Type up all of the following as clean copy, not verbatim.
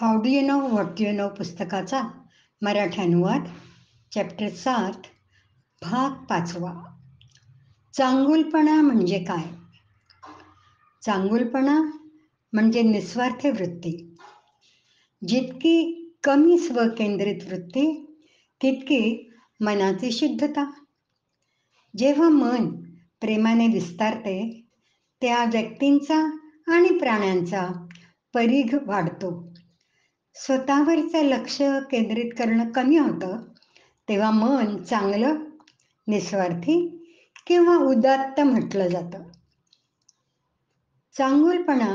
How do you know what you know पुस्तकाचा मराठी अनुवाद chapter 7 भाग 5. चांगुलपणा म्हणजे काय? चांगुलपणा म्हणजे निस्वार्थ वृत्ती. जितकी कमी स्वकेंद्रित वृत्ती तितकी मनाची शुद्धता. जेव्हा मन प्रेमाने विस्तारते त्या व्यक्तींचा आणि प्राण्यांचा परीघ वाढतो. स्वतःवरचं लक्ष केंद्रित करणं कमी होतं तेव्हा मन चांगलं, निस्वार्थी किंवा उदात्त म्हटलं जातं. चांगुलपणा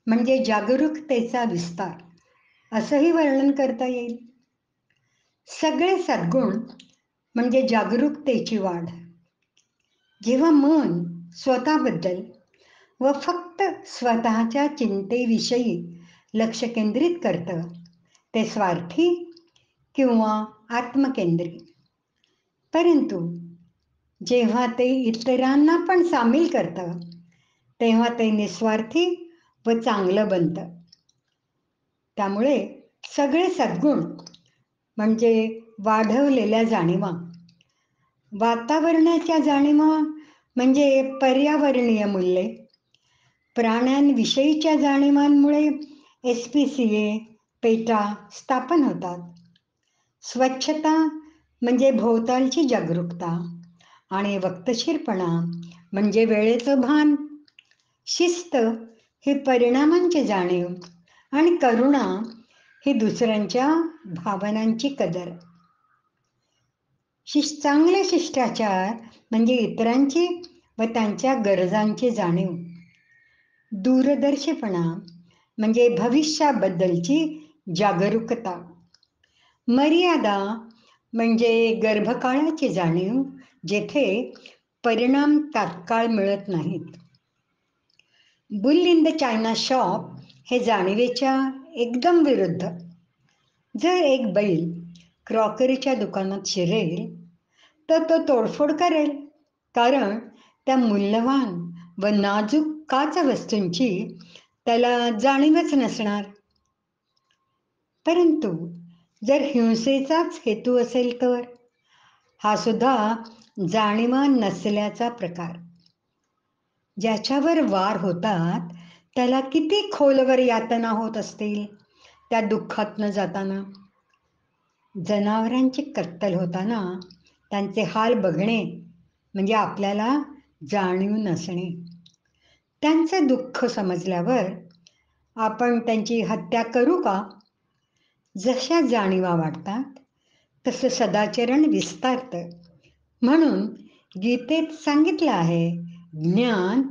म्हणजे जागरूकतेचा विस्तार असंही वर्णन करता येईल. सगळे सद्गुण म्हणजे जागरूकतेची वाढ. जेव्हा मन स्वतःबद्दल व फक्त स्वतःच्या चिंतेविषयी लक्ष केंद्रित करतं ते स्वार्थी किंवा आत्मकेंद्री. परंतु जेव्हा ते इतरांना पण सामील करतं तेव्हा ते निस्वार्थी व चांगलं बनतं. त्यामुळे सगळे सद्गुण म्हणजे वाढवलेल्या जाणीवा, वातावरणाच्या जाणीवा म्हणजे पर्यावरणीय मूल्ये, प्राण्यांविषयीच्या जाणीवांमुळे SPCA, पेटा स्थापन होतात. स्वच्छता म्हणजे भोवतालची जागरूकता आणि वक्तशीरपणा म्हणजे वेळेचं भान. शिस्त ही परिणामांची जाणीव आणि करुणा ही दुसऱ्यांच्या भावनांची कदर. चांगले शिष्टाचार म्हणजे इतरांची व त्यांच्या गरजांची जाणीव. दूरदर्शीपणा म्हणजे भविष्याबद्दलची जागरूकता. मर्यादा म्हणजे गर्भकाळाची जाणीव जेथे परिणाम तात्काळ मिळत नाहीत. Boule in the China shop हे जाणीवेच्या एकदम विरुद्ध. जर एक बैल क्रॉकरीच्या दुकानात शिरेल तर तो तोडफोड करेल, कारण त्या मूल्यवान व नाजूक काच वस्तूंची त्याला जाणीवच नसणार. परंतु जर हिंसेचाच हेतू असेल तर हा सुद्धा जाणीवा नसल्याचा प्रकार. ज्याच्यावर वार होतात त्याला किती खोलवर यातना होत असतील त्या दुःखातनं जाताना. जनावरांची कत्तल होताना त्यांचे हाल बघणे म्हणजे आपल्याला जाणीव नसणे. त्यांचे दुःख समजल्यावर आपण त्यांची हत्या करू का? जशा जाणीवा वाढतात तसं सदाचरण विस्तारतं. म्हणून गीतेत सांगितलं आहे, ज्ञान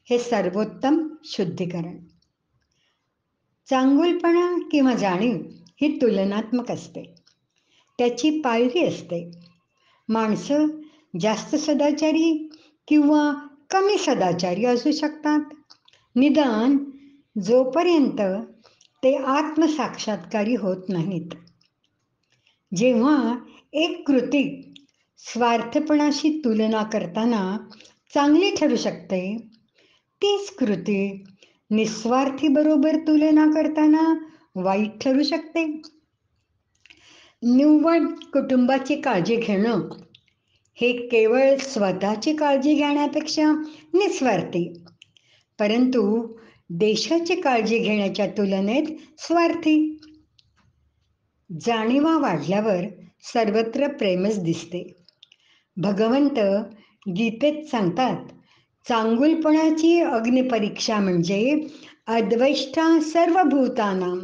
हे सर्वोत्तम शुद्धीकरण. चांगुलपणा किंवा जाणीव ही तुलनात्मक असते, त्याची पायरी असते. माणसं जास्त सदाचारी किंवा कमी सदाचारी असू शकतात, निदान जोपर्यंत ते आत्मसाक्षात्कारी होत नाहीत. जेव्हा एक कृती स्वार्थपणाशी तुलना करताना चांगली ठरू शकते, तीच कृती निस्वार्थी बरोबर तुलना करताना वाईट ठरू शकते. निव्वळ कुटुंबाची काळजी घेणं हे केवळ स्वतःची काळजी घेण्यापेक्षा निस्वार्थी, परंतु देशाची काळजी घेण्याच्या तुलनेत स्वार्थी. जाणीवा वाढल्यावर सर्वत्र प्रेमच दिसते. भगवंत गीतेत सांगतात, चांगुलपणाची अग्निपरीक्षा म्हणजे अद्वेष्टा सर्व भूतानां,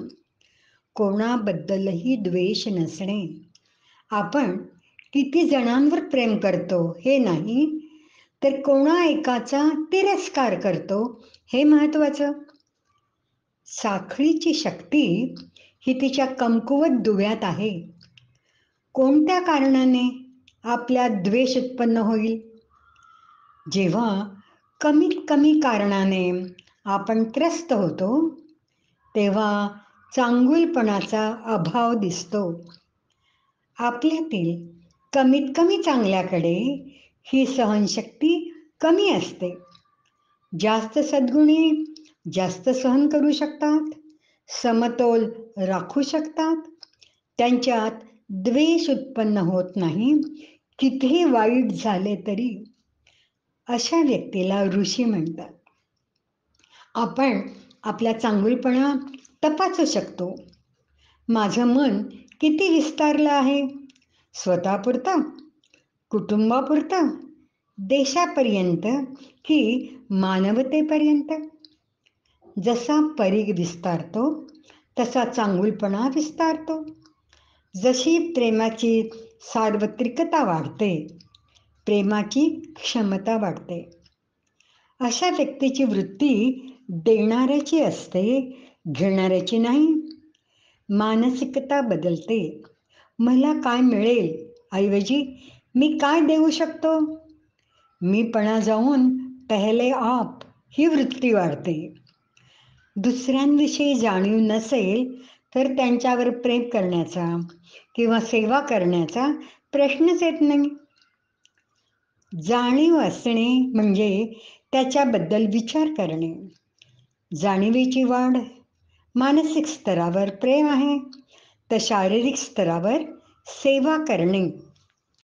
कोणाबद्दलही द्वेष नसणे. आपण किती जणांवर प्रेम करतो हे नाही, तर कोणा एकाचा तिरस्कार करतो हे महत्वाचं. साखळीची शक्ती ही तिच्या कमकुवत दुव्यात आहे. कोणत्या कारणाने आपल्यात द्वेष उत्पन्न होईल? जेव्हा कमीत कमी कारणाने आपण त्रस्त होतो तेव्हा चांगुलपणाचा अभाव दिसतो. आपल्यातील कमीत कमी चांगल्याकडे ही सहनशक्ती कमी असते. जास्त सद्गुणी जास्त सहन करू शकतात, समतोल राखू शकतात. त्यांच्यात द्वेष उत्पन्न होत नाही. कितीही वाईट झाले तरी अशा व्यक्तीला ऋषी म्हणतात. आपण आपला चांगुलपणा तपासू शकतो. माझं मन किती विस्तारलं आहे, स्वतःपुरतं, कुटुंबापुरतं, देशापर्यंत की मानवतेपर्यंत. जसा परीघ विस्तारतो तसा चांगुलपणा विस्तारतो. जशी प्रेमाची सार्वत्रिकता वाढते, प्रेमाची क्षमता वाढते. अशा व्यक्तीची वृत्ती देणाऱ्याची असते, घेणाऱ्याची नाही. मानसिकता बदलते. मला काय मिळेल ऐवजी मी काय देऊ शकतो, मीपणा जाऊन पहिले आप ही वृत्ती वाढते. दुसऱ्यांविषयी जाणीव नसेल तर त्यांच्यावर प्रेम करण्याचा किंवा सेवा करण्याचा प्रश्नच येत नाही. जाणीव असणे म्हणजे त्याच्याबद्दल विचार करणे. जाणीवेची वाढ मानसिक स्तरावर प्रेम आहे, तर शारीरिक स्तरावर सेवा करणे